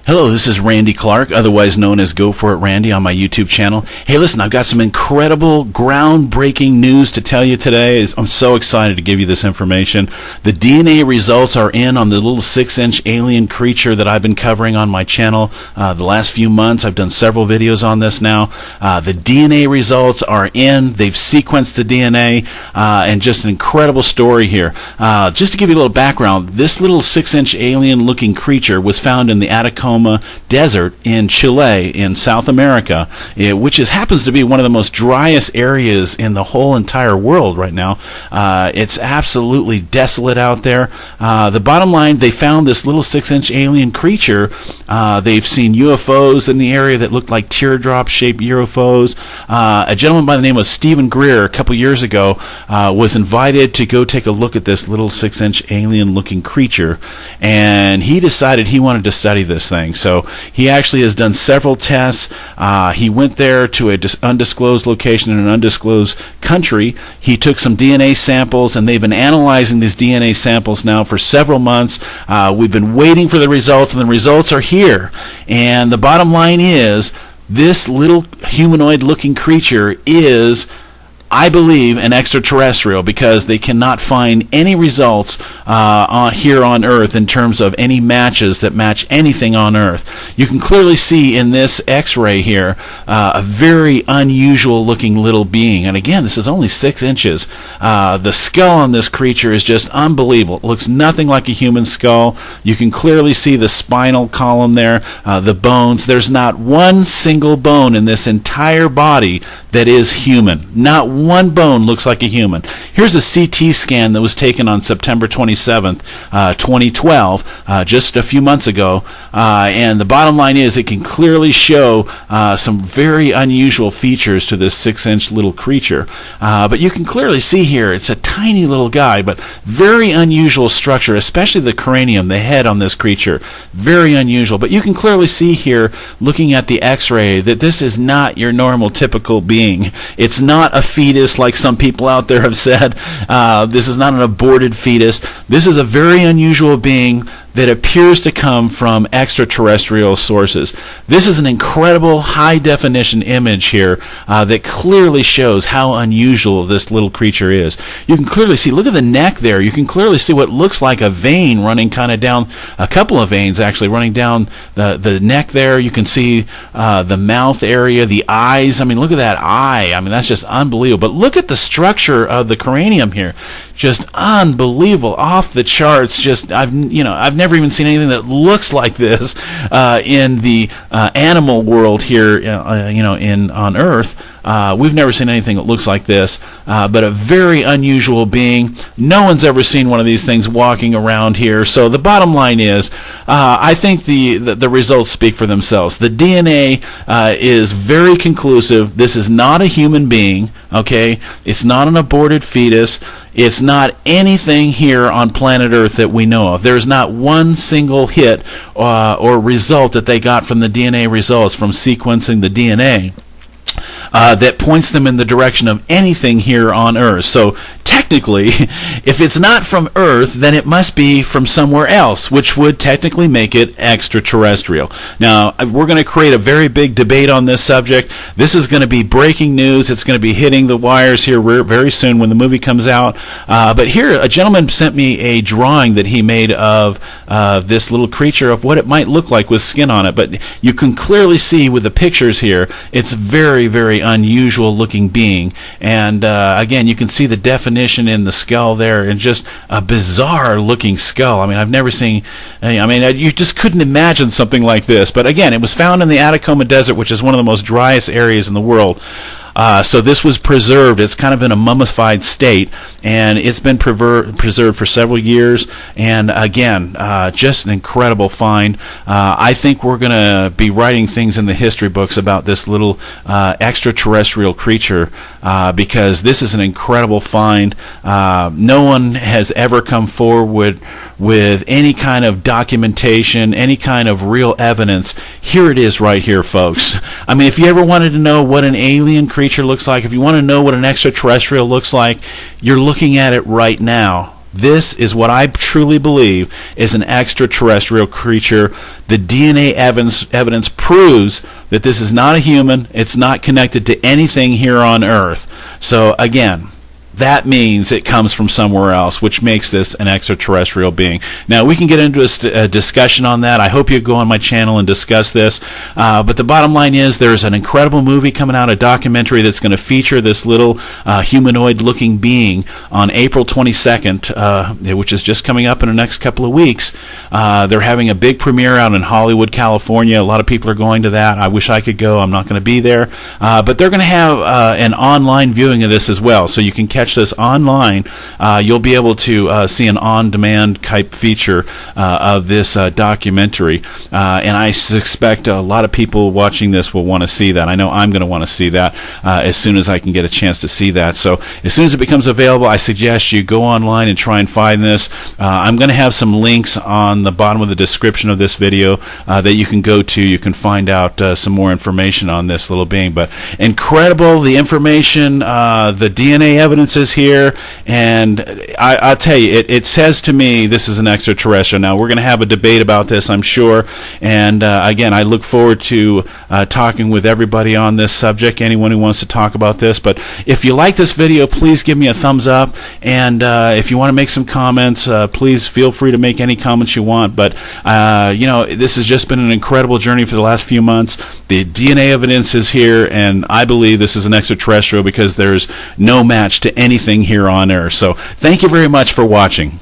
Hello, this is Randy Clark, otherwise known as goforitrandy on my YouTube channel. Hey, listen, I've got some incredible, groundbreaking news to tell you today. I'm so excited to give you this information. The DNA results are in on the little 6-inch alien creature that I've been covering on my channel the last few months. I've done several videos on this now. The DNA results are in. They've sequenced the DNA, and just an incredible story here. Just to give you a little background, this little 6-inch alien-looking creature was found in the Atacama Desert in Chile in South America, which happens to be one of the most driest areas in the whole entire world right now. It's absolutely desolate out there. The bottom line, they found this little 6-inch alien creature. They've seen UFOs in the area that looked like teardrop-shaped UFOs. A gentleman by the name of Stephen Greer a couple years ago was invited to go take a look at this little 6-inch alien-looking creature, and he decided he wanted to study this thing. So he actually has done several tests. He went there to an undisclosed location in an undisclosed country. He took some DNA samples, and they've been analyzing these DNA samples now for several months. We've been waiting for the results, and the results are here. And the bottom line is, this little humanoid-looking creature is, I believe, an extraterrestrial, because they cannot find any results here on Earth in terms of any matches that match anything on Earth. You can clearly see in this X-ray here a very unusual looking little being, and again, this is only 6 inches. The skull on this creature is just unbelievable. It looks nothing like a human skull. You can clearly see the spinal column there, the bones. There's not one single bone in this entire body that is human. Not one bone looks like a human. Here's a CT scan that was taken on September 27th, 2012, just a few months ago, and the bottom line is, it can clearly show some very unusual features to this 6-inch little creature. But you can clearly see here, it's a tiny little guy, but very unusual structure, especially the cranium, the head on this creature. Very unusual. But you can clearly see here, looking at the X-ray, that this is not your normal, typical being. It's not a fetus like some people out there have said. This is not an aborted fetus. This is a very unusual being that appears to come from extraterrestrial sources. This is an incredible high-definition image here that clearly shows how unusual this little creature is. You can clearly see, look at the neck there. You can clearly see what looks like a vein running kind of down, a couple of veins actually running down the neck there. You can see the mouth area, the eyes. I mean, look at that eye. I mean, that's just unbelievable. But look at the structure of the cranium here. Just unbelievable, off the charts. Just I've never even seen anything that looks like this in the animal world here, on Earth. We've never seen anything that looks like this, but a very unusual being. No one's ever seen one of these things walking around here. So the bottom line is, I think the results speak for themselves. The DNA is very conclusive. This is not a human being, okay? It's not an aborted fetus. It's not anything here on planet Earth that we know of. There's not one single hit or result that they got from the DNA results from sequencing the DNA that points them in the direction of anything here on Earth. So technically, if it's not from Earth, then it must be from somewhere else, which would technically make it extraterrestrial. Now, we're going to create a very big debate on this subject. This is going to be breaking news. It's going to be hitting the wires here very soon when the movie comes out. But here, a gentleman sent me a drawing that he made of this little creature, of what it might look like with skin on it. But you can clearly see with the pictures here, it's very, very unusual looking being. And again, you can see the definition in the skull there, and just a bizarre looking skull. I mean, I've never seen, you just couldn't imagine something like this. But again, it was found in the Atacama Desert, which is one of the most driest areas in the world. So this was preserved. It's kind of in a mummified state, and it's been preserved for several years. And again, just an incredible find. I think we're going to be writing things in the history books about this little extraterrestrial creature, because this is an incredible find. No one has ever come forward with any kind of documentation, any kind of real evidence. Here it is right here, folks. I mean, if you ever wanted to know what an alien creature looks like, if you want to know what an extraterrestrial looks like, you're looking at it right now. This is what I truly believe is an extraterrestrial creature. The DNA evidence proves that this is not a human. It's not connected to anything here on Earth. So again, that means it comes from somewhere else, which makes this an extraterrestrial being. Now, we can get into a discussion on that. I hope you go on my channel and discuss this. But the bottom line is there's an incredible movie coming out, a documentary that's going to feature this little humanoid-looking being on April 22nd, which is just coming up in the next couple of weeks. They're having a big premiere out in Hollywood, California. A lot of people are going to that. I wish I could go. I'm not going to be there. But they're going to have an online viewing of this as well, so you can catch this online. You'll be able to see an on-demand type feature of this documentary, and I suspect a lot of people watching this will want to see that. I know I'm going to want to see that as soon as I can get a chance to see that. So as soon as it becomes available, I suggest you go online and try and find this. I'm going to have some links on the bottom of the description of this video that you can go to. You can find out some more information on this little being. But incredible, the information, the DNA evidence is here, and I'll tell you, it says to me this is an extraterrestrial. Now, we're going to have a debate about this, I'm sure, and again, I look forward to talking with everybody on this subject, anyone who wants to talk about this. But if you like this video, please give me a thumbs up, and if you want to make some comments, please feel free to make any comments you want. But you know, this has just been an incredible journey for the last few months. The DNA evidence is here, and I believe this is an extraterrestrial because there's no match to anything here on Earth. So thank you very much for watching.